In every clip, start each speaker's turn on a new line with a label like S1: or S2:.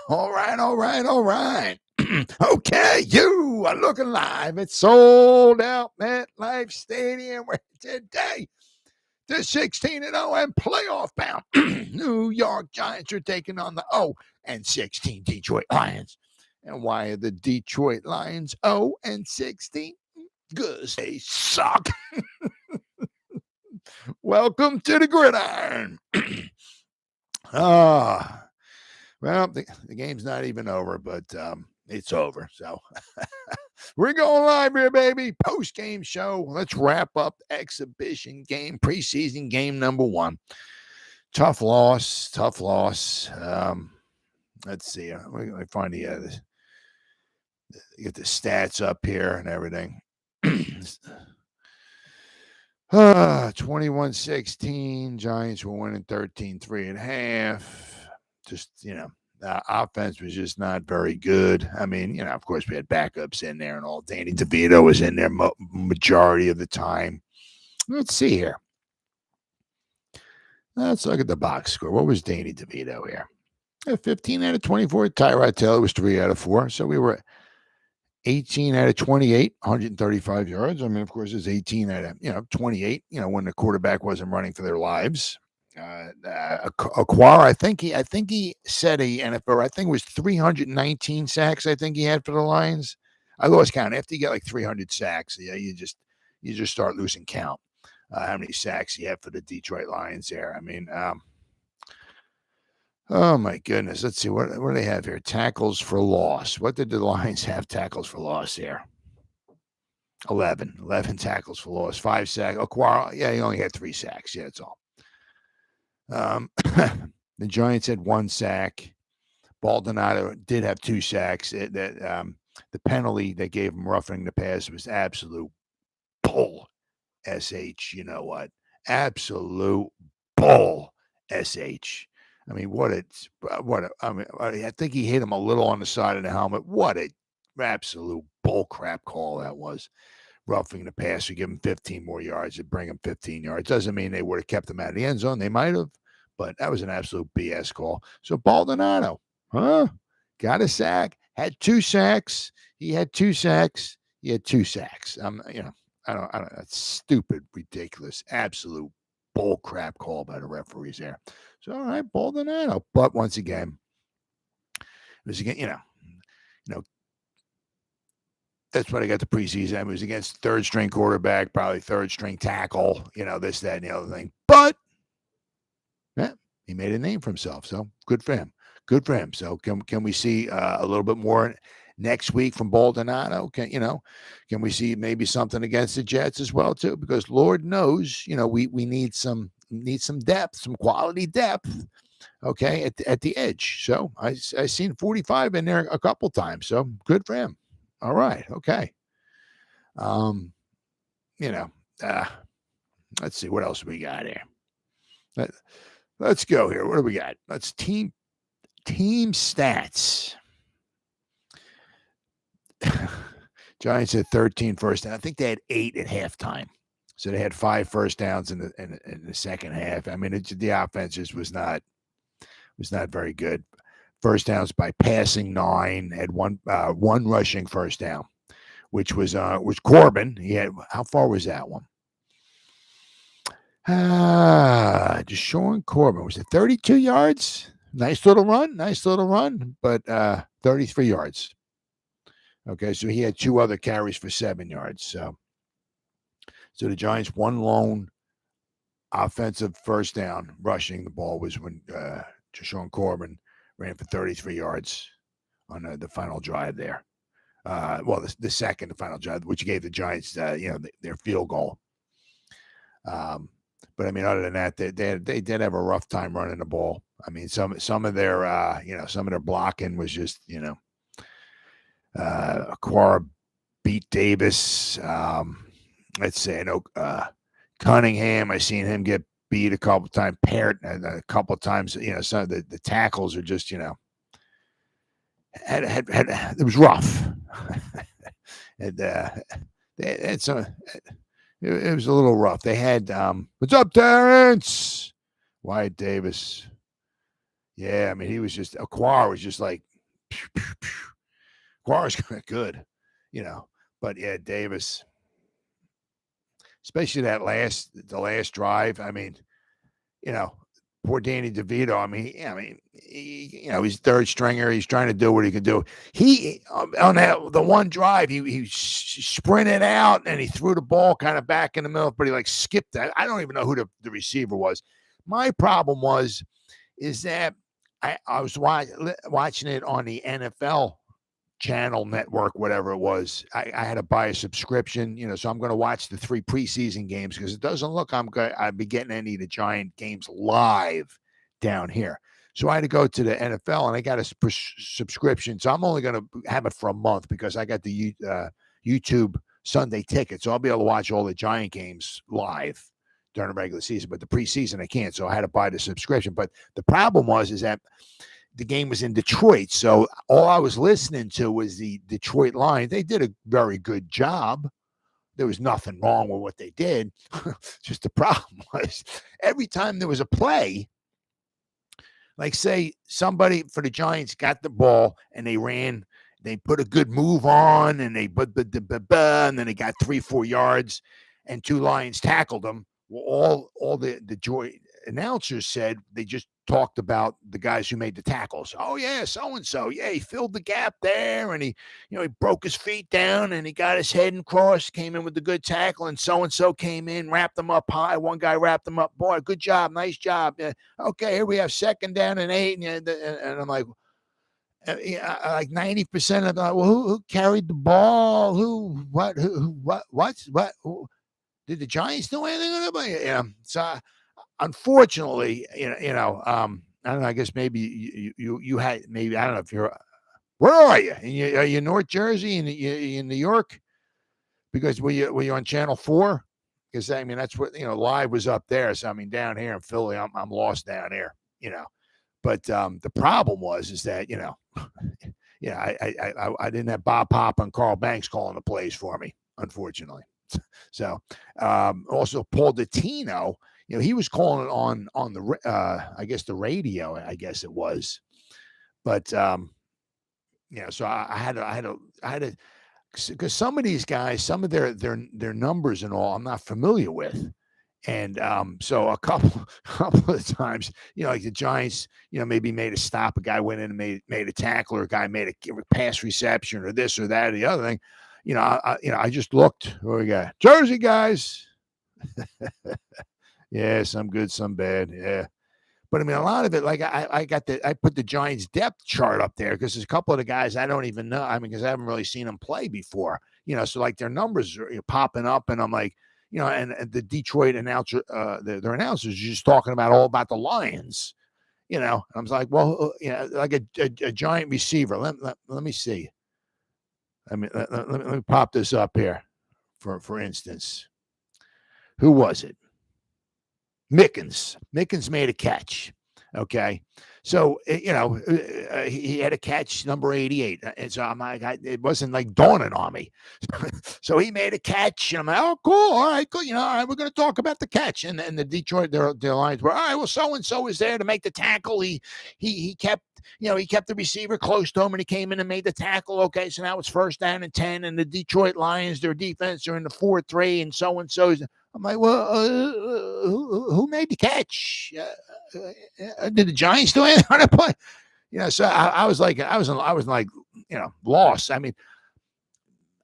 S1: All right. Okay, you are looking live. It's sold out MetLife Stadium where today the 16-0 and playoff bound New York Giants are taking on the 0-16 Detroit Lions. And why are the Detroit Lions 0-16? Because they suck. Welcome to the Gridiron. Well, the game's not even over, but it's over. So we're going live here, baby. Post-game show. Let's wrap up exhibition game, preseason game number 1. Tough loss. Let's see. Let me find the get the stats up here and everything. 21-16. Giants were winning 13-3.5. Just, offense was just not very good. I mean, of course, we had backups in there and all. Danny DeVito was in there majority of the time. Let's see here. Let's look at the box score. What was Danny DeVito here? 15 out of 24. Tyrod Taylor was 3 out of 4. So we were 18 out of 28, 135 yards. I mean, of course, it's 18 out of 28. When the quarterback wasn't running for their lives. Aquara, I think he said NFL. I think it was 319 sacks. I think he had for the Lions. I lost count. After you get like 300 sacks, you just start losing count. How many sacks he had for the Detroit Lions there? I mean, oh my goodness. Let's see what do they have here? Tackles for loss. What did the Lions have tackles for loss here? 11 tackles for loss. 5 sacks. Aquara, he only had 3 sacks. Yeah, that's all. The Giants had 1 sack. Baldonado did have 2 sacks. The penalty they gave him roughing the pass was absolute bull. SH, you know what? Absolute bull. SH. I mean, I think he hit him a little on the side of the helmet. What a absolute bull crap call that was. Roughing the pass, you give him 15 more yards, you bring him 15 yards. Doesn't mean they would have kept him out of the end zone. They might have, but that was an absolute BS call. So Baldonado, got a sack, had 2 sacks. He had 2 sacks. I don't. That's stupid, ridiculous, absolute bull crap call by the referees there. So all right, Baldonado, but once again, it was again, that's what I got the preseason. It was against third string quarterback, probably third string tackle, this, that, and the other thing. But he made a name for himself. So good for him. So can we see a little bit more next week from Baldonado? Can we see maybe something against the Jets as well too? Because Lord knows, we need some depth, some quality depth. Okay, at the edge. So I seen 45 in there a couple times. So good for him. All right. Okay. Let's see what else we got here. Let's go here. What do we got? Let's team stats. Giants had 13 first down. I think they had 8 at halftime. So they had 5 first downs in the second half. I mean, the offense just was not very good. First downs by passing 9, had one rushing first down, which was Corbin. He had, how far was that one? Deshaun Corbin, was it 32 yards? Nice little run, but 33 yards. Okay, so he had 2 other carries for 7 yards. So the Giants' one lone offensive first down rushing the ball was when Deshaun Corbin ran for 33 yards on the final drive there. The second final drive, which gave the Giants, their field goal. But I mean, other than that, they did have a rough time running the ball. I mean, some of their some of their blocking was just Aquara beat Davis. Let's say Cunningham. I seen him get beat a couple times. Parrott a couple times. Some of the tackles are just it was rough. And they had some. It was a little rough. They had what's up, Terrence? Wyatt Davis. Yeah, I mean, he was just Aquar was just like Aquar's good, But yeah, Davis, especially the last drive. I mean, you know, poor Danny DeVito. He's third stringer. He's trying to do what he can do. He on the one drive, he sprinted out and he threw the ball kind of back in the middle, but he like skipped that. I don't even know who the receiver was. My problem is that I was watching it on the NFL channel network, whatever it was. I had to buy a subscription, so I'm going to watch the 3 preseason games because it doesn't look I'd be getting any of the Giant games live down here. So I had to go to the NFL and I got a subscription. So I'm only going to have it for a month because I got the YouTube Sunday ticket. So I'll be able to watch all the Giant games live during the regular season, but the preseason I can't. So I had to buy the subscription. But the problem is that the game was in Detroit. So all I was listening to was the Detroit Lions. They did a very good job. There was nothing wrong with what they did. Just the problem was every time there was a play, like say somebody for the Giants got the ball and they ran, they put a good move on and they and then they got 3-4 yards and 2 Lions tackled them. Well, all the Detroit announcers said they just talked about the guys who made the tackles. Oh yeah, so-and-so. Yeah, he filled the gap there and he broke his feet down and he got his head and crossed, came in with the good tackle, and so-and-so came in, wrapped him up high. One guy wrapped him up. Boy, good job. Nice job. Okay, here we have 2nd down and 8. And I'm like, like 90% of the, well, who carried the ball? What? Did the Giants do anything? So unfortunately, I don't know. I guess maybe you had maybe I don't know if you're. Where are you? Are you North Jersey and you in New York? Because were you on Channel 4? Because I mean that's what live was up there. So I mean down here in Philly, I'm lost down here. But the problem is that I didn't have Bob Pop and Carl Banks calling the plays for me, unfortunately. So also Paul Dottino, he was calling it on the I guess the radio, I guess it was. But so I had to because some of these guys, some of their numbers and all, I'm not familiar with. And so a couple of times, like the Giants, maybe made a stop, a guy went in and made a tackle, or a guy made a pass reception, or this or that or the other thing. I just looked. What we got? Jersey guys. Yeah, some good, some bad. Yeah. But I mean, a lot of it, like I put the Giants depth chart up there because there's a couple of the guys I don't even know. I mean, because I haven't really seen them play before, so like their numbers are popping up, and I'm like, and the Detroit announcer, their announcers are just talking all about the Lions, I was like, well, like a Giant receiver. Let me see. I mean, let me pop this up here, for instance. Who was it? Mickens. Mickens made a catch. Okay. So, he had a catch, number 88. And so I'm like, it wasn't like dawning on me. So he made a catch. And I'm like, oh, cool. All right, cool. All right, we're going to talk about the catch. And the Detroit, their Lions were, all right, well, so-and-so was there to make the tackle. He kept, he kept the receiver close to him and he came in and made the tackle. Okay. So now it's 1st down and 10. And the Detroit Lions, their defense are in the 4-3 and so-and-so's. I'm like, well, who made the catch? Did the Giants do anything on that play? So I was like, lost. I mean,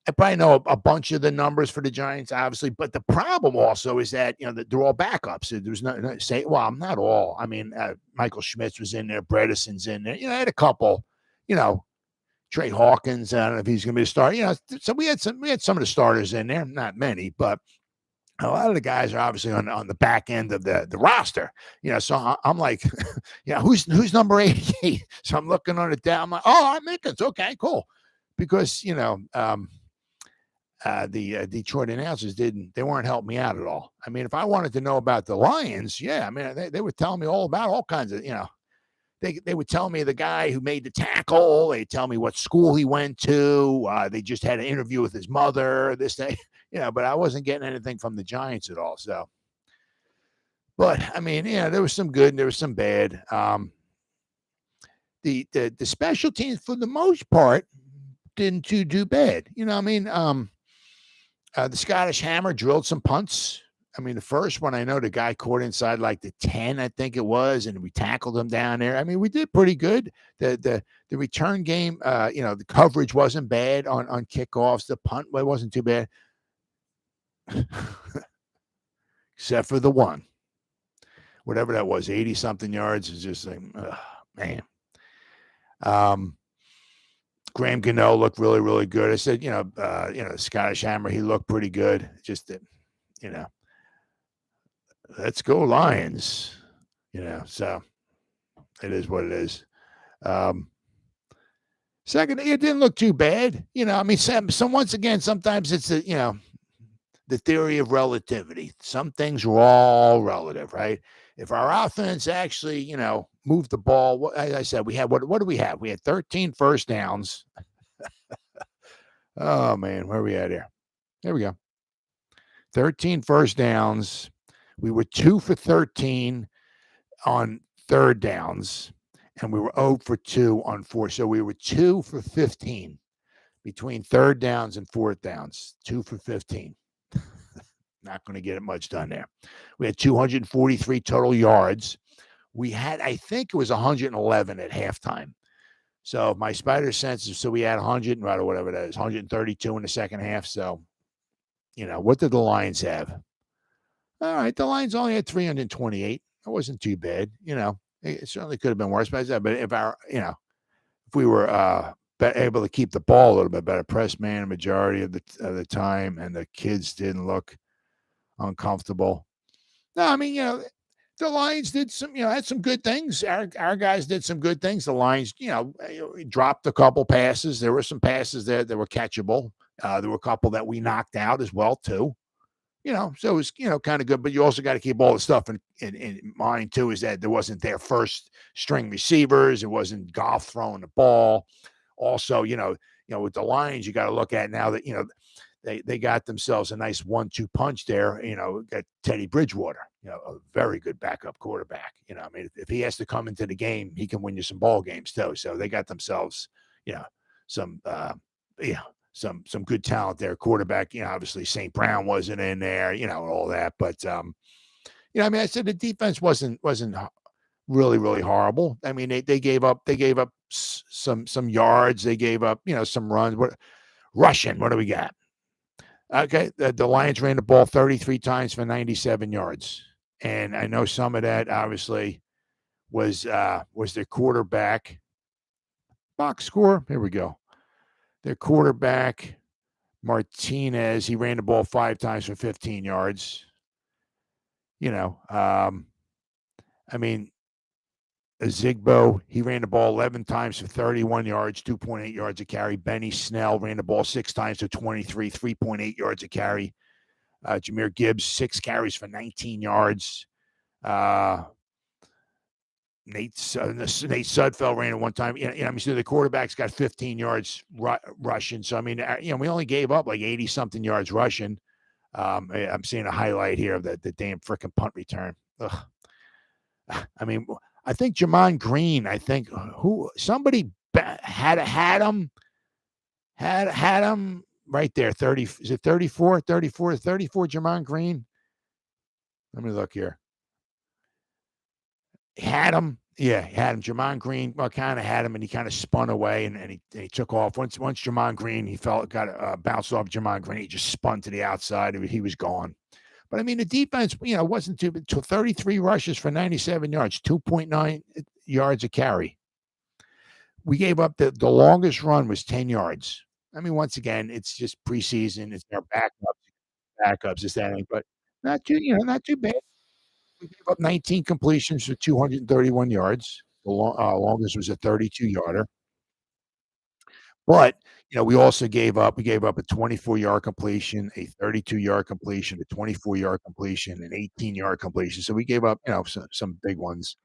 S1: I probably know a bunch of the numbers for the Giants, obviously, but the problem also is that that they're all backups. There's not all. I mean, Michael Schmitz was in there, Bredeson's in there. I had a couple. Trey Hawkins. I don't know if he's going to be a starter. So we had some of the starters in there, not many, but a lot of the guys are obviously on the back end of the roster, so I'm like, who's number 88? So I'm looking on it down. I'm like, oh, I'm Mickens. Okay, cool. Because, the Detroit announcers they weren't helping me out at all. I mean, if I wanted to know about the Lions, I mean, they would tell me all about all kinds of, they would tell me the guy who made the tackle. They tell me what school he went to. They just had an interview with his mother, this thing. But I wasn't getting anything from the Giants at all. So, but I mean, there was some good and there was some bad. the special teams for the most part didn't do bad. You know what I mean? The Scottish Hammer drilled some punts. I mean, the first one, I know the guy caught inside like the 10, I think it was, and we tackled him down there. I mean, we did pretty good. The return game, the coverage wasn't bad on kickoffs. The punt wasn't too bad. Except for the one. Whatever that was, 80-something yards is just like, man. Graham Gano looked really, really good. I said, Scottish Hammer, he looked pretty good. Just that, let's go Lions. So it is what it is. Second, it didn't look too bad. I mean, once again, sometimes it's the theory of relativity. Some things are all relative, right? If our offense actually, moved the ball, as I said, we had what do we have? We had 13 first downs. Oh man, where are we at here? There we go. 13 first downs. We were 2 for 13 on third downs, and we were 0 for 2 on fourth. So we were 2 for 15 between third downs and fourth downs. 2 for 15. Not going to get it much done there. We had 243 total yards. We had, I think it was 111 at halftime. So my spider sense, so we had 100 or whatever that is, 132 in the second half. So, what did the Lions have? All right, the Lions only had 328. That wasn't too bad. It certainly could have been worse. But if we were able to keep the ball a little bit better, press man a majority of the time, and the kids didn't look uncomfortable. No, I mean, the Lions did had some good things. Our guys did some good things. The Lions, dropped a couple passes. There were some passes there that were catchable. There were a couple that we knocked out as well, too. So it was, kind of good. But you also got to keep all the stuff in mind, too, is that there wasn't their first string receivers. It wasn't Goff throwing the ball. Also, with the Lions, you got to look at now that, they got themselves a nice 1-2 punch there. Got Teddy Bridgewater, a very good backup quarterback. I mean, if he has to come into the game, he can win you some ball games too. So they got themselves, some good talent there. Quarterback, obviously St. Brown wasn't in there, all that. But I mean, I said the defense wasn't really, really horrible. I mean, they gave up some yards. They gave up, some runs. Rushing, what do we got? Okay, the Lions ran the ball 33 times for 97 yards. And I know some of that obviously was their quarterback. Box score, here we go. Their quarterback, Martinez, he ran the ball 5 times for 15 yards. I mean, Zigbo, he ran the ball 11 times for 31 yards, 2.8 yards a carry. Benny Snell ran the ball 6 times for 23, 3.8 yards a carry. Jahmyr Gibbs, 6 carries for 19 yards. Nate Sudfeld ran it one time. I mean, so the quarterback's got 15 yards rushing. So, I mean, we only gave up like 80-something yards rushing. I'm seeing a highlight here of the damn freaking punt return. Ugh. I mean, I think Jamon Green, somebody had him right there. 30, is it 34, Jamon Green? Let me look here. Had him. Yeah, he had him. Jamon Green, kind of had him, and he kind of spun away, and he took off. Once Jamon Green, he got bounced off Jamon Green. He just spun to the outside. He was gone. But, I mean, the defense, wasn't too bad. 33 rushes for 97 yards, 2.9 yards a carry. We gave up the longest run was 10 yards. I mean, once again, it's just preseason. It's their backups, is that, but not too bad. We gave up 19 completions for 231 yards. The longest was a 32-yarder. But, we also gave up a 24-yard completion, a 32-yard completion, a 24-yard completion, an 18-yard completion. So we gave up, some big ones.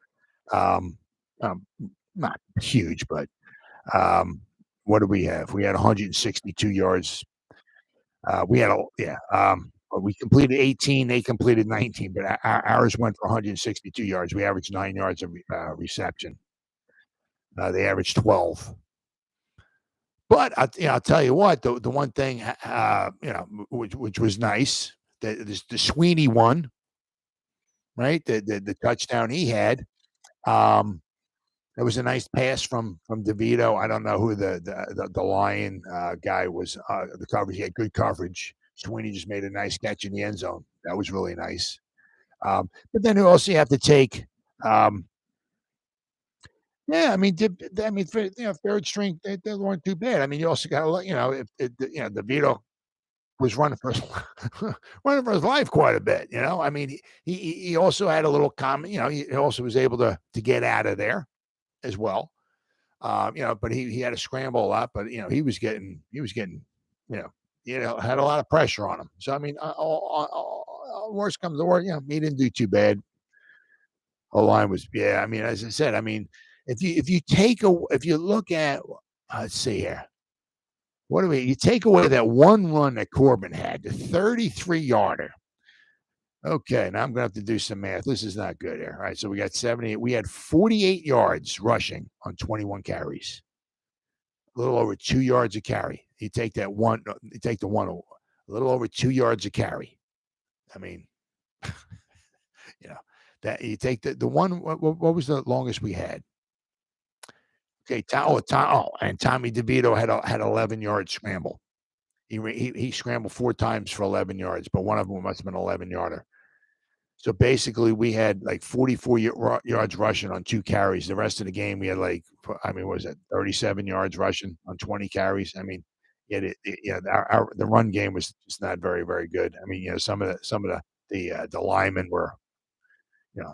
S1: Not huge, but what do we have? We had 162 yards. We completed 18. They completed 19, but ours went for 162 yards. We averaged 9 yards of reception. They averaged 12. But I'll tell you what, the one thing, which was nice, the Sweeney one, right? The touchdown he had. Um, it was a nice pass from DeVito. I don't know who the Lion guy was. The coverage, he had good coverage. Sweeney just made a nice catch in the end zone. That was really nice. But then you also have to take, um, yeah, I mean, for, third string, they weren't too bad. I mean, you also got to, DeVito was running for his running for his life quite a bit. I mean, he also had a little comment. He also was able to get out of there as well. But he had to scramble a lot. But he was getting, you know, had a lot of pressure on him. So I mean, worst comes to worst, he didn't do too bad. O line was, yeah. I mean, as I said, I mean, if you look at, let's see here. What do we? You take away that one run that Corbin had, the 33-yarder. Okay, now I'm gonna have to do some math. This is not good here. All right, so we got 70. We had 48 yards rushing on 21 carries, a little over 2 yards a carry. You take that one, you take the one, a little over 2 yards a carry. I mean, you know, that you take the one. What was the longest we had? Okay, and Tommy DeVito had 11-yard scramble. He scrambled 4 times for 11 yards, but one of them must have been 11-yarder. So basically, we had like 44 yards rushing on 2 carries. The rest of the game, we had I mean, what was it 37 yards rushing on 20 carries? I mean, the run game was just not very, very good. I mean, some of the linemen were,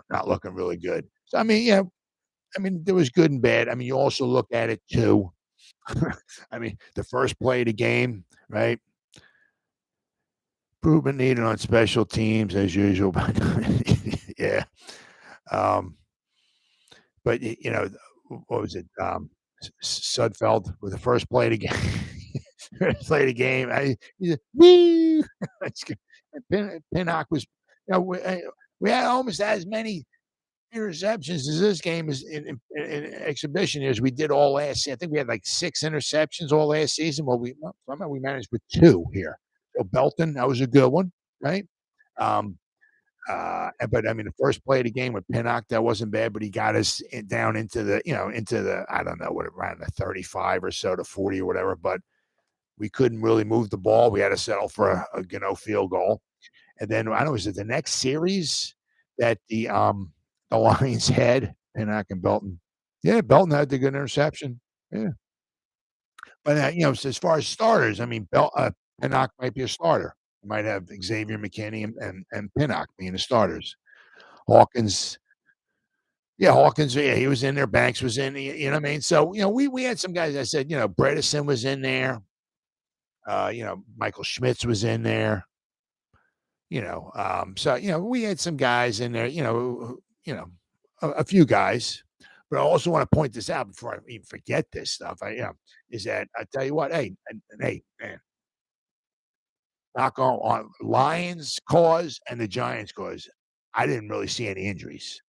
S1: not looking really good. So I mean, I mean, there was good and bad. I mean, you also look at it too. I mean, the first play of the game, right? Improvement needed on special teams as usual. Yeah. Um, but what was it? Sudfeld with the first play of the game. First play of the game. Woo! Pinnock was, we had almost as many interceptions as this game is in exhibition as we did all last season. I think we had like 6 interceptions all last season. Well, somehow we managed with 2 here. So Belton, that was a good one, right? Um, but I mean, the first play of the game with Pinnock, that wasn't bad, but he got us down into the I don't know what around the 35 or so to 40 or whatever. But we couldn't really move the ball. We had to settle for a field goal. And then I don't know, was it the next series that the Lions had Pinnock and Belton? Yeah, Belton had the good interception. Yeah, but as far as starters, I mean, Pinnock might be a starter. You might have Xavier McKinney and Pinnock being the starters. Hawkins, yeah, Hawkins, yeah, he was in there. Banks was in. You know what I mean? So we had some guys. I said, Bredesen was in there. Michael Schmitz was in there. So we had some guys in there. A few guys. But I also want to point this out before I even forget this stuff. Is that I tell you what, hey, man, knock on Lions cause and the Giants cause. I didn't really see any injuries.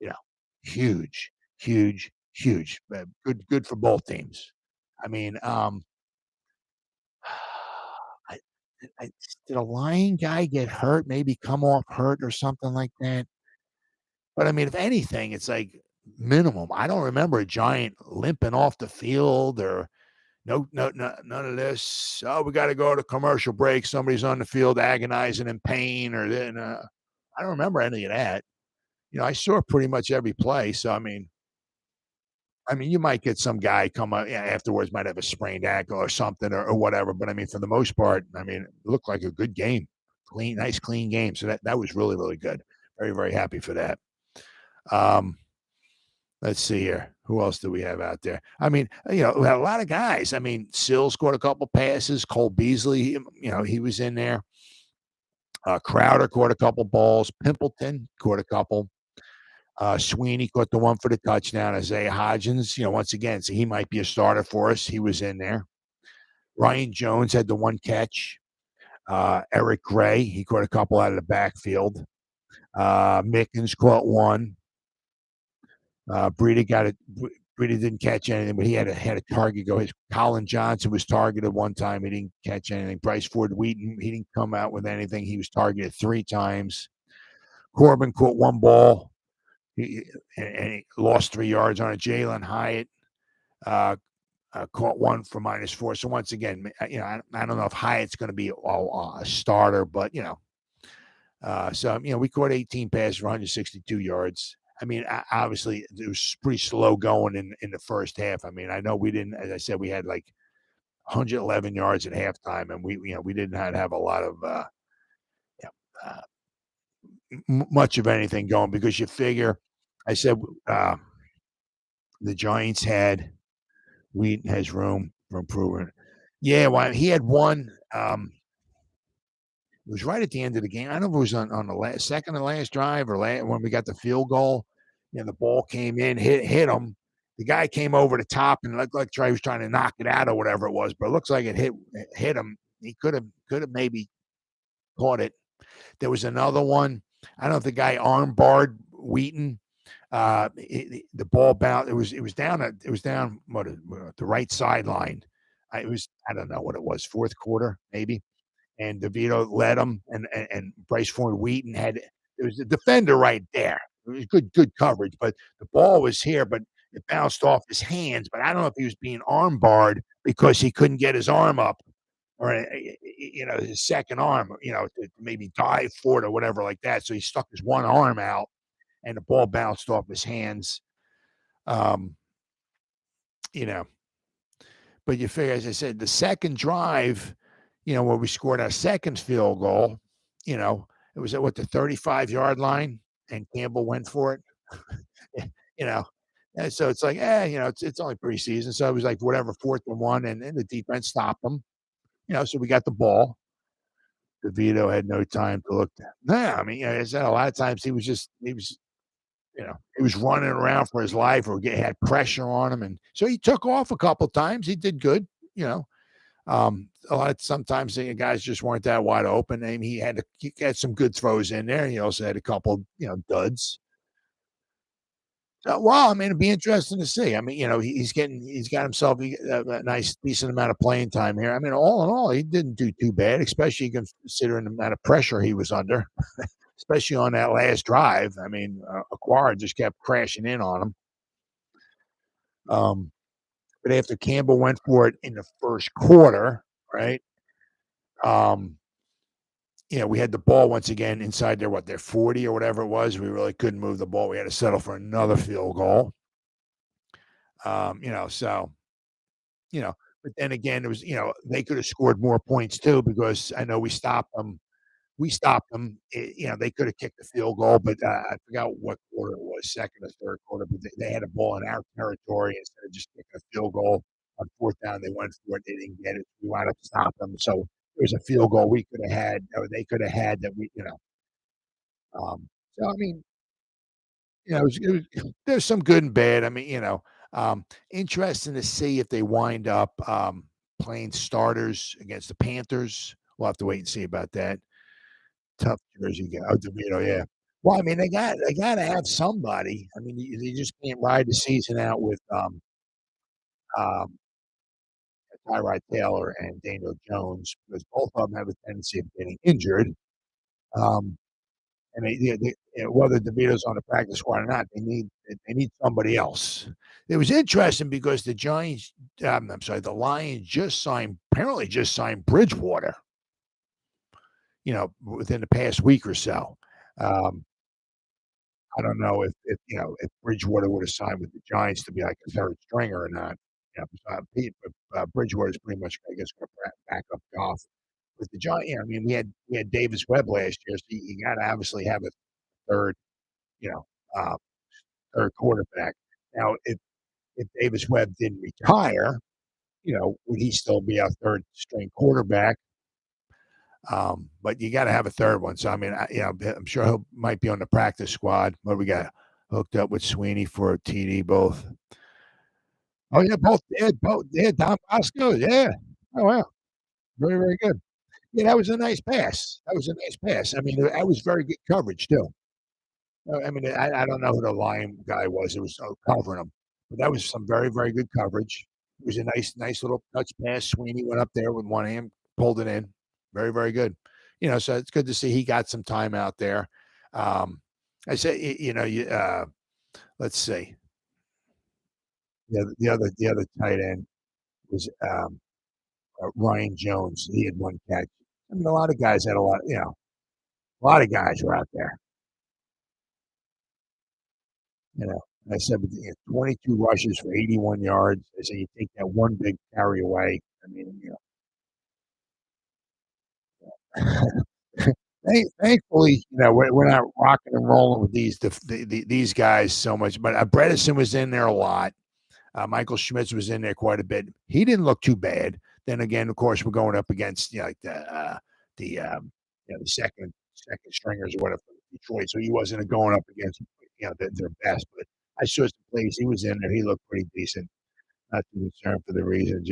S1: You know, huge, huge, huge. Good for both teams. I mean, I, I did a Lion guy get hurt? Maybe come off hurt or something like that. But I mean, if anything, it's like minimum. I don't remember a Giant limping off the field or no, none of this. Oh, we got to go to commercial break. Somebody's on the field agonizing in pain, or then I don't remember any of that. I saw pretty much every play. So I mean, you might get some guy come up afterwards, might have a sprained ankle or something or whatever. But I mean, for the most part, I mean, it looked like a good game, nice, clean game. So that was really, really good. Very, very happy for that. Um, let's see here. Who else do we have out there? I mean, we had a lot of guys. I mean, Sill scored a couple passes. Cole Beasley, he was in there. Crowder caught a couple balls. Pimpleton caught a couple. Sweeney caught the one for the touchdown. Isaiah Hodgins, once again, so he might be a starter for us. He was in there. Ryan Jones had the one catch. Eric Gray, he caught a couple out of the backfield. Mickens caught one. Breida really didn't catch anything, but he had a target go. His Colin Johnson was targeted one time. He didn't catch anything. Bryce Ford Wheaton, he didn't come out with anything. He was targeted 3 times. Corbin caught one ball. He, and he lost 3 yards on it. Jalen Hyatt uh, caught one for -4. So once again, I don't know if Hyatt's going to be a starter, but so we caught 18 passes for 162 yards. I mean, obviously it was pretty slow going in the first half. I mean, I know we didn't, as I said, we had like 111 yards at halftime, and we didn't have a lot of you know, much of anything going because you figure, I said, the Giants had Wheaton has room for improvement. Yeah, well, he had one. It was right at the end of the game. I don't know if it was on the second to last drive or when we got the field goal. The ball came in, hit him. The guy came over the top and looked like he was trying to knock it out or whatever it was, but it looks like it hit him. He could have maybe caught it. There was another one. I don't know if the guy arm barred Wheaton. The ball bounced. It was down the right sideline. I don't know what it was, fourth quarter maybe, and DeVito led him, and Bryce Ford Wheaton there was a defender right there. It was good coverage, but the ball was here, but it bounced off his hands. But I don't know if he was being arm barred because he couldn't get his arm up, or his second arm, to maybe dive for it or whatever like that. So he stuck his one arm out, and the ball bounced off his hands. Um, you know, but you figure, as I said, the second drive, where we scored our second field goal, it was at the 35-yard line, and Campbell went for it. you know, and so it's like, it's only preseason, so it was like whatever, 4th and 1, and the defense stopped them. So we got the ball. DeVito had no time to look. No, I mean, I said a lot of times he was running around for his life or had pressure on him. And so he took off a couple times. He did good, sometimes the guys just weren't that wide open. And he had some good throws in there. He also had a couple, duds. So, well, I mean, it'd be interesting to see. I mean, he's got himself a nice, decent amount of playing time here. I mean, all in all, he didn't do too bad, especially considering the amount of pressure he was under, especially on that last drive. I mean, Aquara just kept crashing in on him. But after Campbell went for it in the first quarter, right? We had the ball once again inside their 40 or whatever it was. We really couldn't move the ball. We had to settle for another field goal. But then again, it was, they could have scored more points too, because I know we stopped them. They could have kicked the field goal, but I forgot what quarter it was, second or third quarter, but they had a ball in our territory instead of just kicking a field goal on 4th down. They went for it. They didn't get it. We wound up stopping them. So there was a field goal we could have had, or they could have had that so I mean, there's some good and bad. I mean, interesting to see if they wind up playing starters against the Panthers. We'll have to wait and see about that. Tough jersey guy. Oh, DeVito, yeah. Well, I mean, they gotta have somebody. I mean, you just can't ride the season out with um, Tyrod Taylor and Daniel Jones, because both of them have a tendency of getting injured. Um, and whether DeVito's on the practice squad or not, they need somebody else. It was interesting because the Giants, I'm sorry, the Lions apparently just signed Bridgewater, within the past week or so. I don't know if Bridgewater would have signed with the Giants to be like a third stringer or not. Bridgewater is pretty much, I guess, going to back up Goff with the Giants. I mean, we had Davis Webb last year, so you got to obviously have a third, you know, uh, third quarterback. Now, if Davis Webb didn't retire, would he still be our third string quarterback? But you got to have a third one. So I mean, I'm sure he might be on the practice squad. But we got hooked up with Sweeney for a TD both. Oh yeah, both. Yeah, Don Bosco. Yeah. Oh wow, very very good. Yeah, that was a nice pass. That was a nice pass. I mean, that was very good coverage too. I mean, I don't know who the Lion guy was. It was covering him. But that was some very, very good coverage. It was a nice little touch pass. Sweeney went up there with one hand, pulled it in. Very, very good. So it's good to see he got some time out there. Um, I say, let's see. The other tight end was Ryan Jones. He had one catch. I mean, a lot of guys had a lot of guys were out there. You know, I said, 22 rushes for 81 yards. I said, you take that one big carry away. I mean, thankfully, we're not rocking and rolling with these guys so much. But Bredesen was in there a lot. Michael Schmitz was in there quite a bit. He didn't look too bad. Then again, of course, we're going up against like the second stringers or whatever from Detroit. So he wasn't going up against their best. But I saw some plays. He was in there. He looked pretty decent. Not too concerned for the reasons.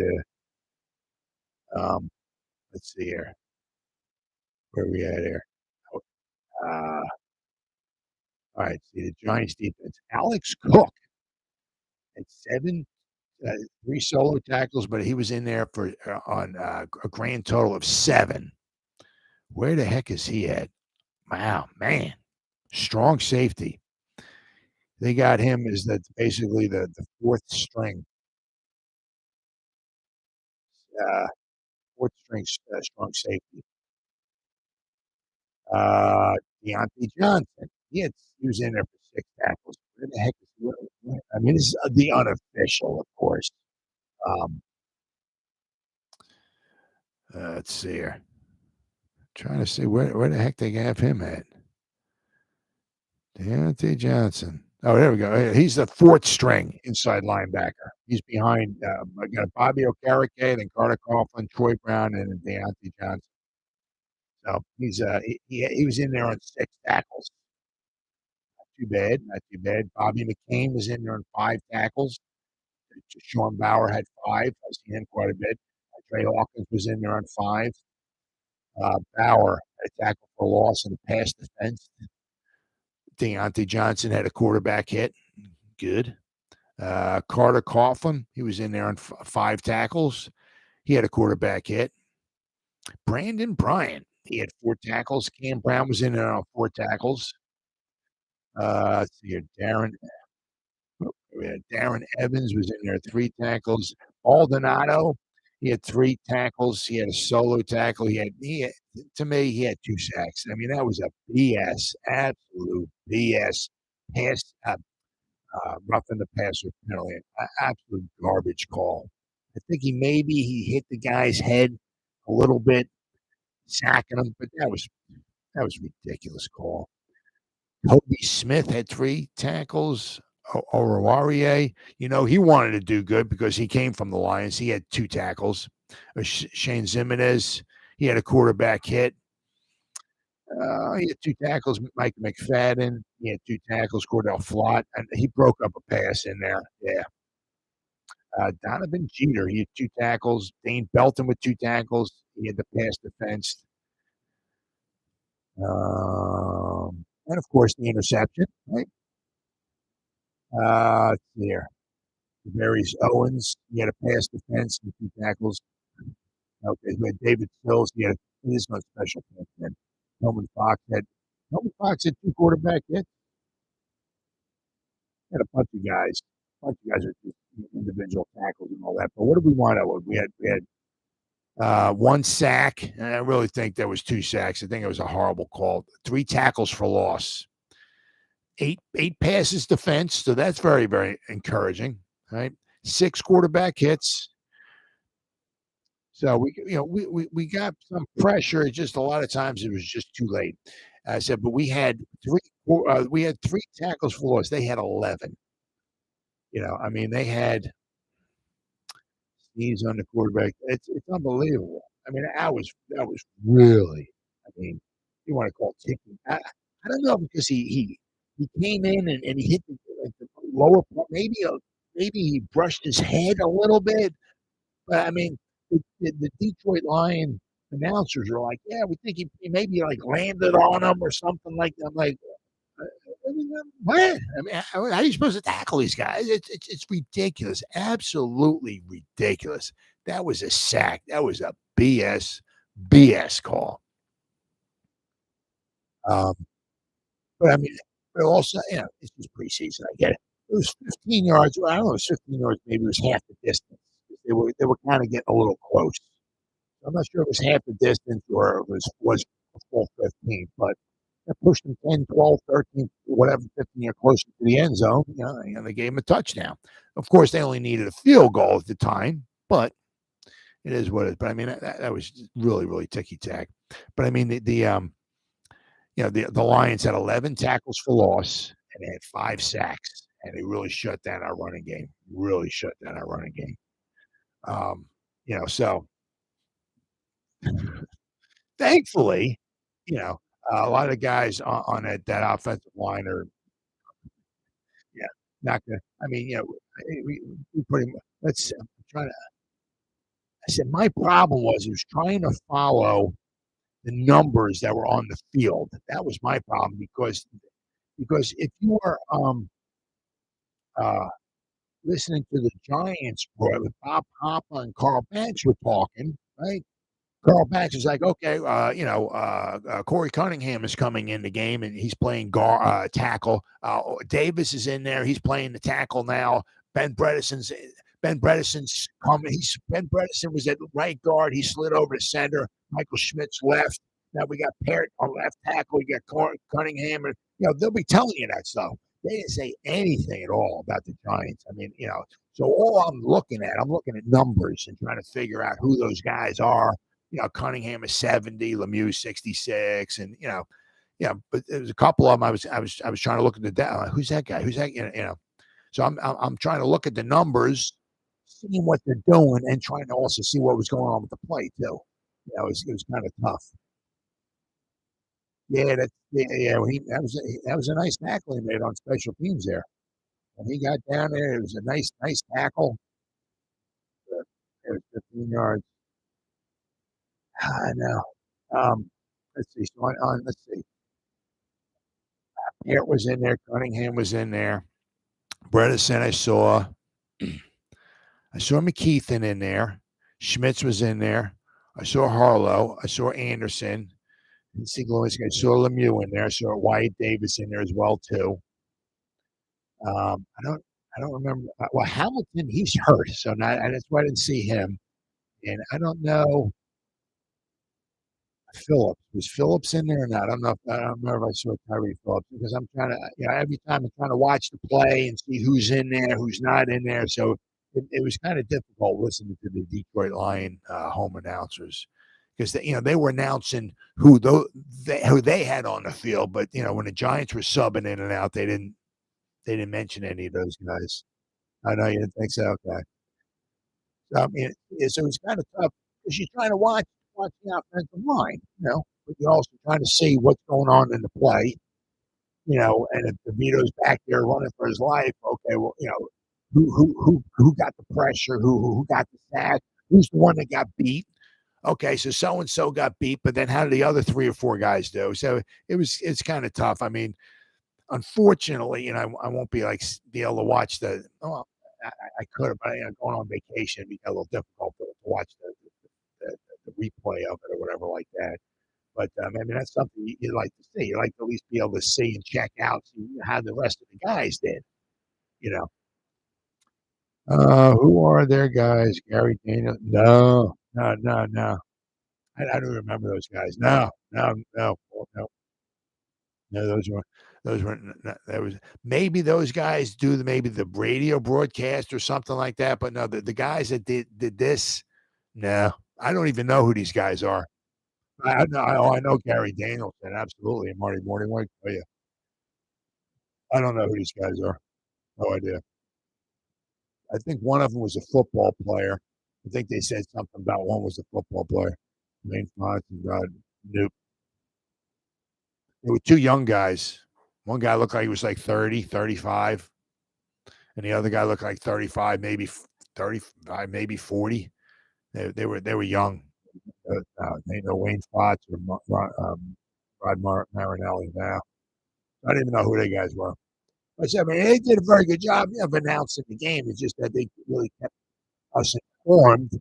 S1: Um, let's see here. Where are we at here? All right. See the Giants defense. Alex Cook at 3 solo tackles, but he was in there for on a grand total of 7. Where the heck is he at? Wow, man, strong safety. They got him as basically the fourth string, uh, strong safety. Deontay Johnson. He was in there for 6 tackles. Where the heck is he? I mean, this is the unofficial, of course. Let's see here. Trying to see where the heck they have him at. Deontay Johnson. Oh, there we go. He's the 4th string inside linebacker. He's behind I got Bobby Okereke, then Carter Coughlin, Troy Brown, and Deontay Johnson. So he was in there on 6 tackles. Not too bad. Not too bad. Bobby McCain was in there on 5 tackles. Sean Bauer had 5. I've seen him quite a bit. Trey Hawkins was in there on 5. Bauer had a tackle for loss and a pass defense. Deontay Johnson had a quarterback hit. Good. Carter Coughlin, he was in there on 5 tackles. He had a quarterback hit. Brandon Bryant, he had 4 tackles. Cam Brown was in there on 4 tackles. Let's see here. Darren Evans was in there, 3 tackles. Baldonado, he had 3 tackles. He had a solo tackle. To me, he had 2 sacks. I mean, that was a BS, absolute BS pass, roughing the passer penalty. Absolute garbage call. I think he hit the guy's head a little bit, sacking him, but that was ridiculous call. Kobe Smith had 3 tackles. Ojulari, he wanted to do good because he came from the Lions. He had 2 tackles. Oshane Ximines, he had a quarterback hit. He had 2 tackles. Mike McFadden, he had 2 tackles. Cordell Flott, and he broke up a pass in there. Yeah. Donovan Jeter, he had 2 tackles. Dane Belton with 2 tackles. He had the pass defense. And of course the interception, right? Let's see here. Darius Owens, he had a pass defense and 2 tackles. Okay, we had David Sills, he had no special teams then. Tillman Fox had 2 quarterback hits. Had a bunch of guys. A bunch of guys are just individual tackles and all that. But what did we wind up with? We had 1 sack, and I really think there was 2 sacks. I think it was a horrible call. 3 tackles for loss. 8 passes defense, so that's very, very encouraging, right? 6 quarterback hits. So we got some pressure. It's just a lot of times it was just too late. I said, but we had 3 tackles for loss. They had 11. I mean, they had sneeze on the quarterback. It's unbelievable. I mean, that was really. I mean, you want to call it ticking. I don't know because he came in and he hit the lower part. Maybe he brushed his head a little bit. But I mean, the Detroit Lion announcers are like, yeah, we think he maybe like landed on him or something like that. I'm like, what? I mean, how are you supposed to tackle these guys? It's ridiculous, absolutely ridiculous. That was a sack. That was a BS call. Um, but I mean, but also, it's just preseason. I get it. It was 15 yards. Well, I don't know. It was 15 yards. Maybe it was half the distance. They were kind of getting a little close. I'm not sure if it was half the distance or it was a full 15, but that pushed them 10, 12, 13, whatever, 15 or closer to the end zone. And they gave them a touchdown. Of course, they only needed a field goal at the time, but it is what it is. But I mean, that was really, really ticky tack. But I mean, the Lions had 11 tackles for loss and they had 5 sacks, and they really shut down our running game. Really shut down our running game. So thankfully, you know, a lot of guys on that offensive line are, yeah, not gonna. I mean, we pretty much. I'm trying to. I said my problem was he was trying to follow the numbers that were on the field. That was my problem because if you were uh, listening to the Giants, boy, with Bob Hopper and Carl Banks were talking, right? Carl Banks is like, okay, Corey Cunningham is coming in the game and he's playing tackle. Davis is in there. He's playing the tackle now. Ben Bredesen's coming. Ben Bredesen was at right guard. He slid over to center. Michael Schmidt's left. Now we got Parrott on left tackle. We got Cunningham, and they'll be telling you that stuff. They didn't say anything at all about the Giants. I mean, so all I'm looking at numbers and trying to figure out who those guys are. Cunningham is 70, Lemieux 66, and but there was a couple of them. I was trying to look at the data. Who's that guy? Who's that? So I'm trying to look at the numbers, seeing what they're doing, and trying to also see what was going on with the play too. It was kind of tough. Yeah, that was a nice tackle he made on special teams there. When he got down there, it was a nice tackle. It was 15 yards. I know. Let's see. So let's see. Garrett was in there. Cunningham was in there. Bredesen, I saw. I saw McKeithen in there. Schmitz was in there. I saw Harlow. I saw Anderson. I saw Lemieux in there. I saw Wyatt Davis in there as well too. I don't remember. Well, Hamilton, he's hurt, so that's why I didn't see him. And I don't know. Phillips. Was Phillips in there or not? I don't know if I saw Tyree Phillips because I'm trying to, every time I'm trying to watch the play and see who's in there, who's not in there. So it was kind of difficult listening to the Detroit Lion home announcers because they were announcing who they had on the field, but when the Giants were subbing in and out, they didn't mention any of those guys. I know you didn't think so. Okay. So, I mean, so it's kind of tough because you're trying to watch the offensive line, but you're also trying to see what's going on in the play, and if DeVito's back there running for his life, okay, well, who got the pressure, who got the sack, who's the one that got beat. Okay, so and so got beat, but then how did the other 3 or 4 guys do? So it's kind of tough. I mean, unfortunately, I won't be able to watch the. Oh, I could have, but going on vacation it'd be a little difficult to watch the replay of it or whatever like that. But I mean, that's something you like to see. You like to at least be able to see and check out see how the rest of the guys did. Who are their guys? Gary Daniel? No. I don't remember those guys. No. No, those were that was maybe those guys do maybe the radio broadcast or something like that. But no, the guys that did this, no, I don't even know who these guys are. I know Gary Danielson, absolutely, and Marty Morningweg. Oh yeah, I don't know who these guys are. No idea. I think one of them was a football player. I think they said something about one was a football player. Main Fonts and Nope. There were 2 young guys. One guy looked like he was like 30, 35. And the other guy looked like 35, maybe 35, maybe 40. They were young. They know Wayne Fox or Rod Marinelli now. I didn't even know who they guys were. But I mean, they did a very good job of announcing the game. It's just that they really kept us informed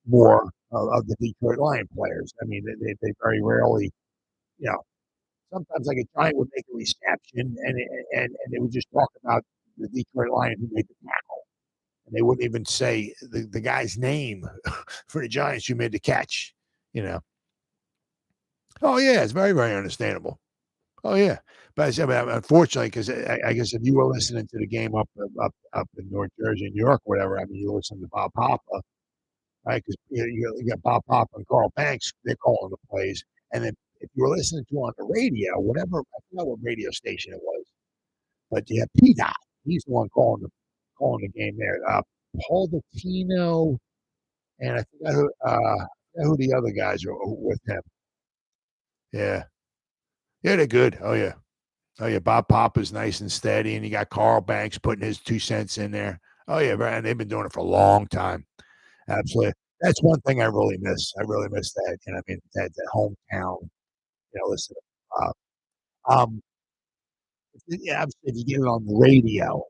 S1: more of the Detroit Lion players. I mean, they very rarely, you know, sometimes like a Giant would make a reception and they would just talk about the Detroit Lion who made the tackle. And they wouldn't even say the guy's name for the Giants who made the catch, you know. Oh, yeah, it's very, very understandable. Oh, yeah. But I said, unfortunately, because I guess if you were listening to the game up in North Jersey, New York, whatever, I mean, you listen to Bob Papa, right? Because you got Bob Papa and Carl Banks, they're calling the plays. And then if you were listening to on the radio, whatever, I forgot what radio station it was, but you have P-Dot. He's the one calling the game there. Paul Dottino, and I forgot who the other guys are with him. Yeah. Yeah, they're good. Oh, yeah. Oh, yeah. Bob Papa's nice and steady, and you got Carl Banks putting his 2 cents in there. Oh, yeah. And they've been doing it for a long time. Absolutely. That's one thing I really miss. I really miss that. And I mean, that hometown, listen. Uh, if you get it on the radio,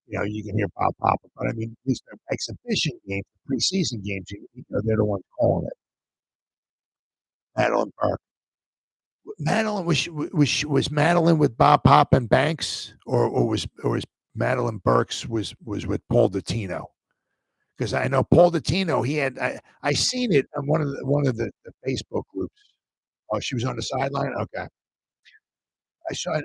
S1: you can hear Bob Papa. But I mean, these are exhibition games, preseason games, they're the ones calling it. Madeline Burke. Madeline was Madeline with Bob Pop and Banks, or was Madeline Burks was with Paul Dottino? Because I know Paul Dottino, he had I seen it on one of the Facebook groups. Oh, she was on the sideline. Okay,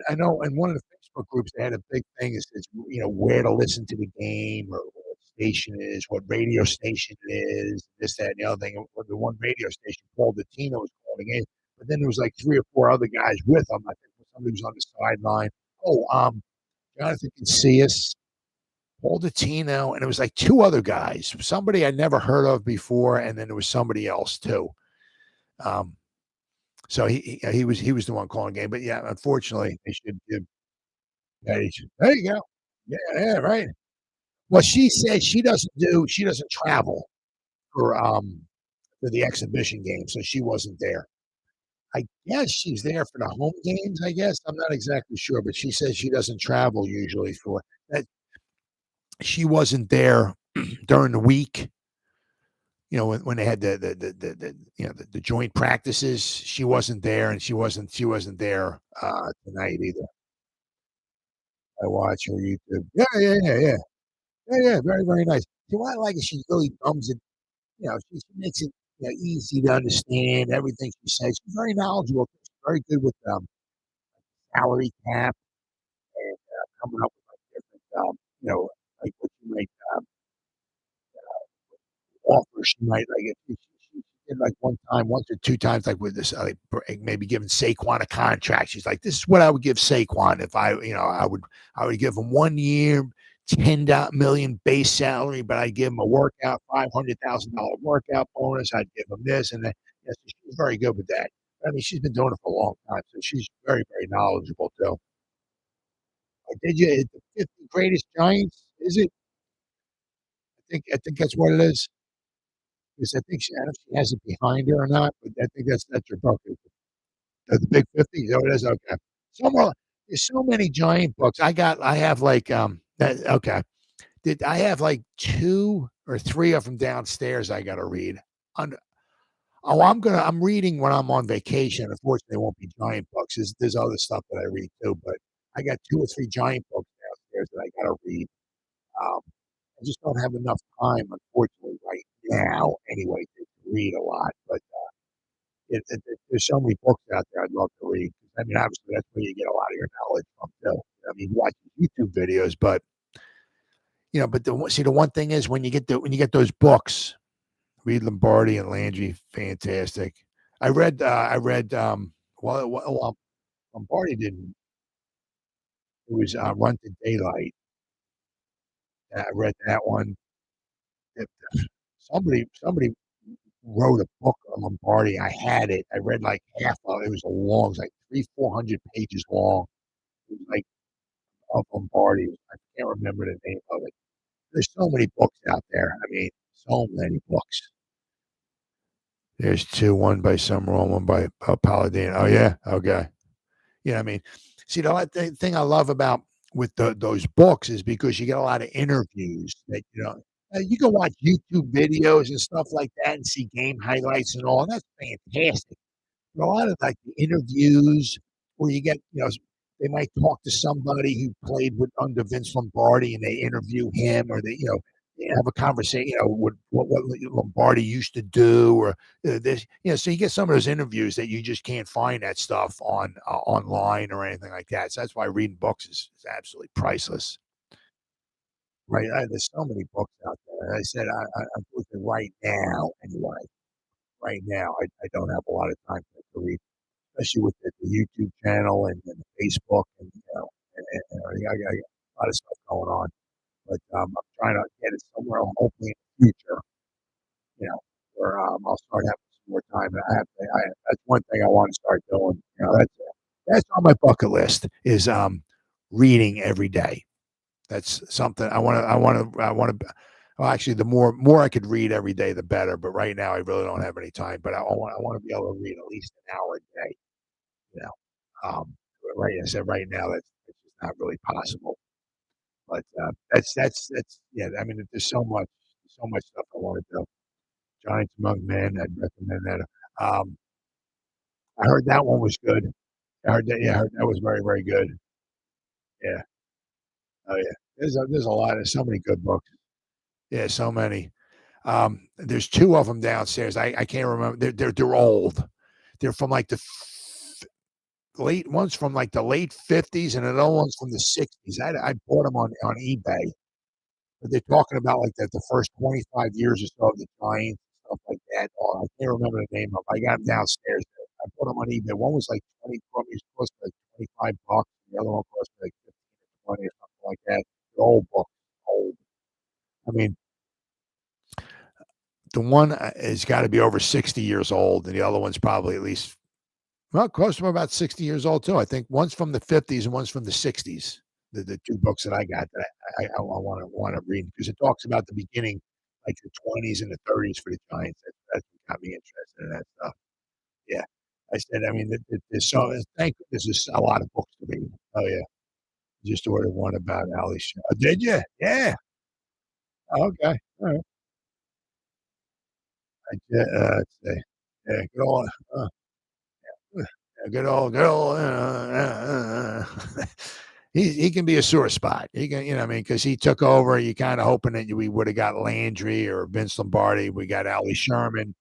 S1: I know in one of the Facebook groups they had a big thing. Is where to listen to the game or what station it is, what radio station it is, this, that, and the other thing. And the one radio station, Paul Dottino was calling the game, but then there was like 3 or 4 other guys with him. I think somebody was on the sideline. Oh, Jonathan Casillas, Paul Dottino, and it was like 2 other guys. Somebody I'd never heard of before, and then there was somebody else too. So he was the one calling the game. But yeah, unfortunately, they should give. Yeah, there you go. Yeah, right. Well, she said she doesn't travel for the exhibition game, so she wasn't there. I guess she's there for the home games. I guess I'm not exactly sure, but she says she doesn't travel usually for that. She wasn't there during the week. When they had the joint practices, she wasn't there, and she wasn't there tonight either. I watch her YouTube. Yeah, yeah, yeah, yeah, yeah, yeah. Very, very nice. See, what I like is she really thumbs it. She makes it easy to understand everything she says. She's very knowledgeable. She's very good with salary cap and coming up with like different, like what you might offer. She might like if she did like once or 2 times, like with this, like maybe giving Saquon a contract. She's like, "This is what I would give Saquon if I would give him 1 year, $10 million base salary, but I'd give him a workout, $500,000 workout bonus. I'd give him this and that." Yes, she's very good with that. I mean, she's been doing it for a long time, so she's very, very knowledgeable too. Did you the 50 greatest Giants? Is it? I think that's what it is. Because I don't know if she has it behind her or not, but I think that's her book. The Big 50. Is that what it is? Okay. Somewhere there's so many giant books. I have like okay. I have like 2 or 3 of them downstairs I gotta read. On I'm reading when I'm on vacation. Unfortunately, it won't be giant books. There's other stuff that I read too, but I got 2 or 3 giant books downstairs that I gotta read. Um, I just don't have enough time, unfortunately, right now, anyway, to read a lot. But there's so many books out there I'd love to read. I mean, obviously, that's where you get a lot of your knowledge from, too. I mean, you watch YouTube videos, but the one thing is when you get those books, read Lombardi and Landry, fantastic. Well, Lombardi didn't. It was Run to Daylight. I read that one. It, somebody wrote a book on Lombardi. I had it. I read like half of it. It was long. It was like 300-400 pages long. It was like of Lombardi. I can't remember the name of it. There's so many books out there. I mean, so many books. There's 2, one by Summerall, one by Palladino. Oh yeah, okay. I mean, See, the thing I love about with those books is because you get a lot of interviews that, you can watch YouTube videos and stuff like that and see game highlights and all, and that's fantastic. But a lot of, like, the interviews where you get, they might talk to somebody who played with under Vince Lombardi, and they interview him, or they have a conversation, with what Lombardi used to do, or this, so you get some of those interviews that you just can't find that stuff on online or anything like that. So that's why reading books is absolutely priceless, right? There's so many books out there. I said, I'm looking right now, anyway. Right now, I don't have a lot of time to read, especially with the YouTube channel and the Facebook, and I got a lot of stuff going on. But I'm trying to get it somewhere, hopefully in the future, where I'll start having some more time. And that's one thing I want to start doing. That's on my bucket list, is reading every day. That's something I want to. Well, actually, the more I could read every day, the better. But right now, I really don't have any time. But I want to be able to read at least an hour a day. You know, right. I said right now that's just not really possible. But that's yeah. I mean, there's so much stuff I want to do. Giants Among Men, I'd recommend that. I heard that one was good. I heard that. Yeah, I heard that was very, very good. Yeah. Oh yeah. There's a lot of so many good books. Yeah, so many. There's two of them downstairs. I can't remember. They're old. They're from like the late ones from like the late 50s, and another one's from the 60s. I bought them on eBay. But they're talking about like the first 25 years or so of the Giants, stuff like that. Oh, I can't remember the name of. I got them downstairs. I put them on eBay. One was like 20, probably cost like $25. The other one cost like 15 or 20 or something like that. The old book, old. I mean, the one has got to be over 60 years old, and the other one's probably at least, well, close to about 60 years old too. I think one's from the 50s and one's from the 60s. The two books that I got that I want to read, because it talks about the beginning, like the 20s and the 30s for the Giants. That's what got me interested in that stuff. Yeah, I said, I mean, there's so thank goodness there's a lot of books to read. Oh yeah, just ordered one about Ali. Did you? Yeah. Oh, okay. All right. I did, let's see. Yeah, good old. He can be a sore spot. He can, I mean, because he took over. You kind of hoping that we would have got Landry or Vince Lombardi. We got Ali Sherman.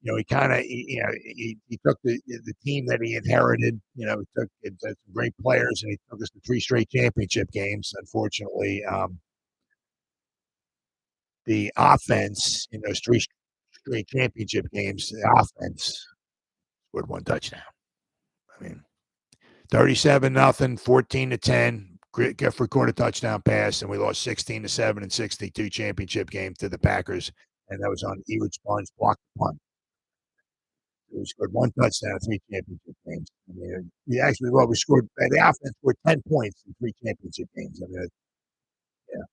S1: He kind of, he took the team that he inherited. He took some great players, and he took us to 3 straight championship games. Unfortunately, the offense in those 3 straight championship games, the offense scored 1 touchdown. I mean, 37-0, 14-10. Gift recorded touchdown pass, and we lost 16-7 and 62 championship game to the Packers, and that was on Ehud Sponge blocked punt. We scored 1 touchdown in 3 championship games. I mean, we scored. The offense scored 10 points in 3 championship games. I mean, yeah.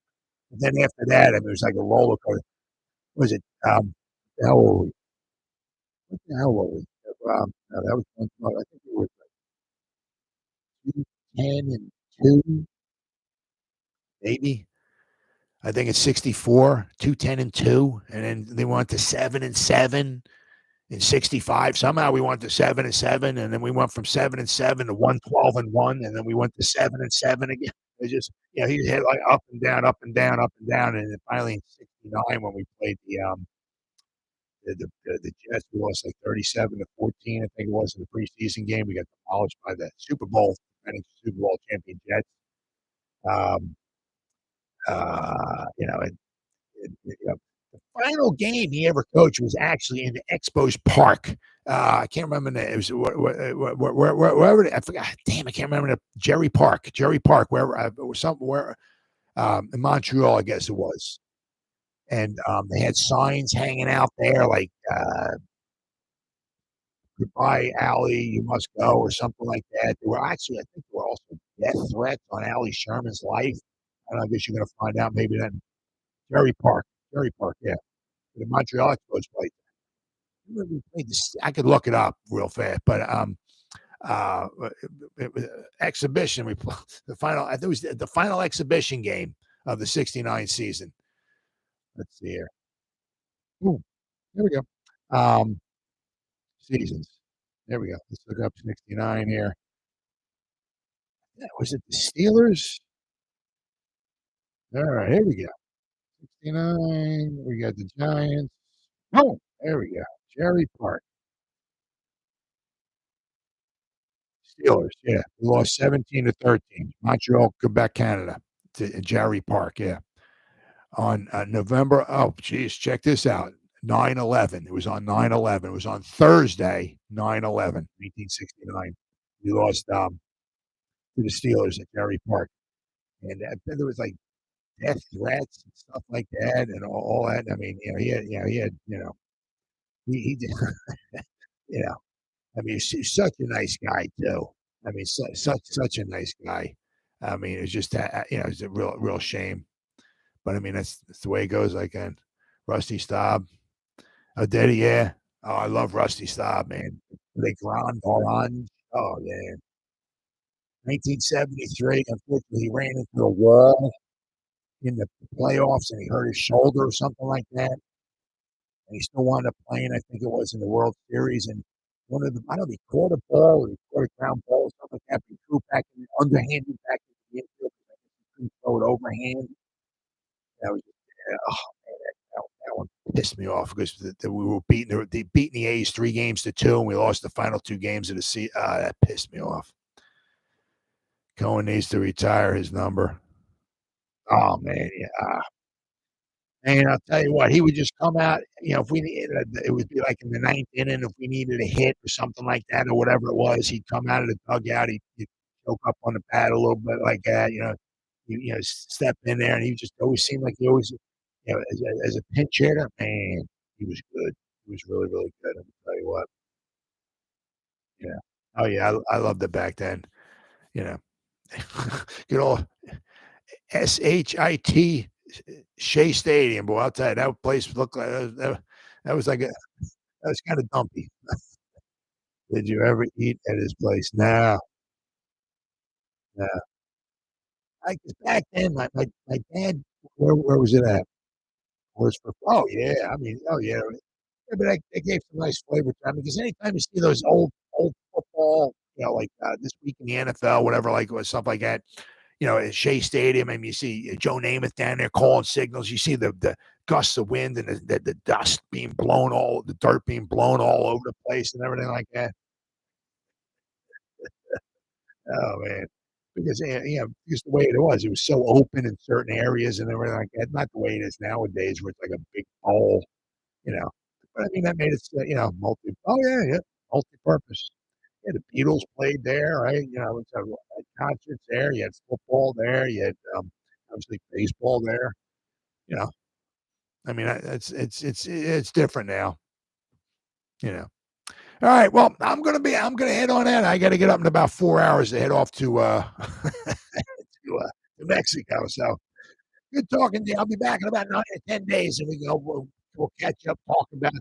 S1: And then after that, I mean, it was like a roller coaster. What was it? How were we? What the hell were we? No, that was I think we were 2-10-2, maybe. I think it's 64, 2-10-2, and then they went to 7-7 in 65. Somehow we went to 7-7, and then we went from 7-7 to 1-12-1, and then we went to 7-7 again. It just, he hit like up and down, up and down, up and down, and then finally in 69 when we played the Jets, we lost like 37-14. I think it was in the preseason game. We got demolished by the Super Bowl champion Jets. The final game he ever coached was actually in the Expos Park. I can't remember the name. It was wherever. I forgot. Damn, I can't remember the Jerry Park, wherever somewhere in Montreal, I guess it was. And they had signs hanging out there like "Goodbye, Allie, you must go," or something like that. There were actually, I think, there were also death threats on Allie Sherman's life. I guess you're going to find out maybe then. Jerry Park, yeah. The Montreal Expos played. I could look it up real fast, but it was exhibition. The final. I think it was the final exhibition game of the '69 season. Let's see here. Ooh, there we go. Um, Seasons. There we go. Let's look up '69 here. Yeah, was it the Steelers? All right, here we go. '69. We got the Giants. Oh, there we go. Jerry Park. Steelers. Yeah, we lost 17-13. Montreal, Quebec, Canada. To Jerry Park. Yeah, on November. Oh, geez, check this out. 9/11. It was on 9/11. It was on Thursday, 9/11, 1969. We lost to the Steelers at Jerry Park, and there was like death threats and stuff like that, and all that. I mean, he had, he did, you know, I mean, he's such a nice guy too. I mean, such a nice guy. I mean, it's just it's a real shame. But I mean, that's the way it goes. Like, and Rusty Staub, Adoree, yeah. Oh, I love Rusty Staub, man. The Grand Orange. Oh yeah. 1973. Unfortunately, he ran into a wall in the playoffs and he hurt his shoulder or something like that. And he still wound up playing. I think it was in the World Series. And one of the, I don't know, he caught a ball or he caught a ground ball or something like that. But he threw back in underhanded back into the infield. He couldn't throw it overhand. That was oh man, that one pissed me off because we were beating the A's 3-2, and we lost the final 2 games of the season. That pissed me off. Cohen needs to retire his number. Oh man, yeah. And I'll tell you what, he would just come out. If we needed, it would be like in the 9th inning. If we needed a hit or something like that, or whatever it was, he'd come out of the dugout. He'd choke up on the pad a little bit like that. Step in there, and he just always seemed like he always, as a pinch hitter, man, he was good. He was really, really good. I'll tell you what. Yeah. Oh yeah, I loved it back then. You know, good old SHIT Shea Stadium, boy. I'll tell you, that place looked like that was like that was kind of dumpy. Did you ever eat at his place? No, no. Back then, my dad, where was it at? Was for oh yeah, I mean, oh yeah. Yeah, but they gave some nice flavor to it because anytime you see those old football, like this week in the NFL, whatever, like stuff like that, at Shea Stadium, and you see Joe Namath down there calling signals. You see the gusts of wind and the dust being blown, all the dirt being blown all over the place and everything like that. Oh man, because because the way it was so open in certain areas and everything like that. Not the way it is nowadays, where it's like a big bowl, you know. But I mean, that made it, Oh yeah, yeah, multi-purpose. Yeah, the Beatles played there, right? It's had concerts there. You had football there. You had obviously baseball there. You know, I mean, it's different now. You know. All right. Well, I'm gonna head on out. I got to get up in about 4 hours to head off to to Mexico. So good talking to you. I'll be back in about 9 or 10 days, and we'll catch up, talk about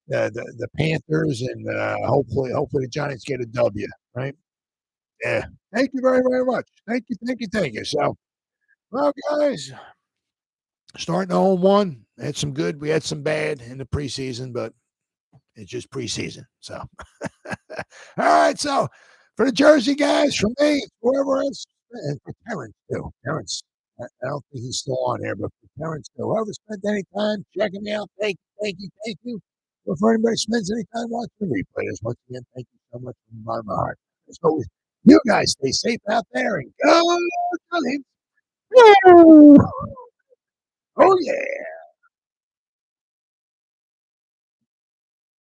S1: the Panthers, and hopefully the Giants get a W. Right? Yeah. Thank you very, very much. Thank you, thank you, thank you. So, well, guys, starting 0-1. Had some good, we had some bad in the preseason, but it's just preseason. So, all right. So, for the Jersey guys, from me, whoever else, and for Terrence too. Terrence, I don't think he's still on here, but for Terrence too. Whoever spent any time checking me out, thank you, thank you, thank you. Or if anybody spends any time watching the replay, once again, thank you so much from the bottom of my heart. As always, you guys stay safe out there and go Giants. Oh yeah.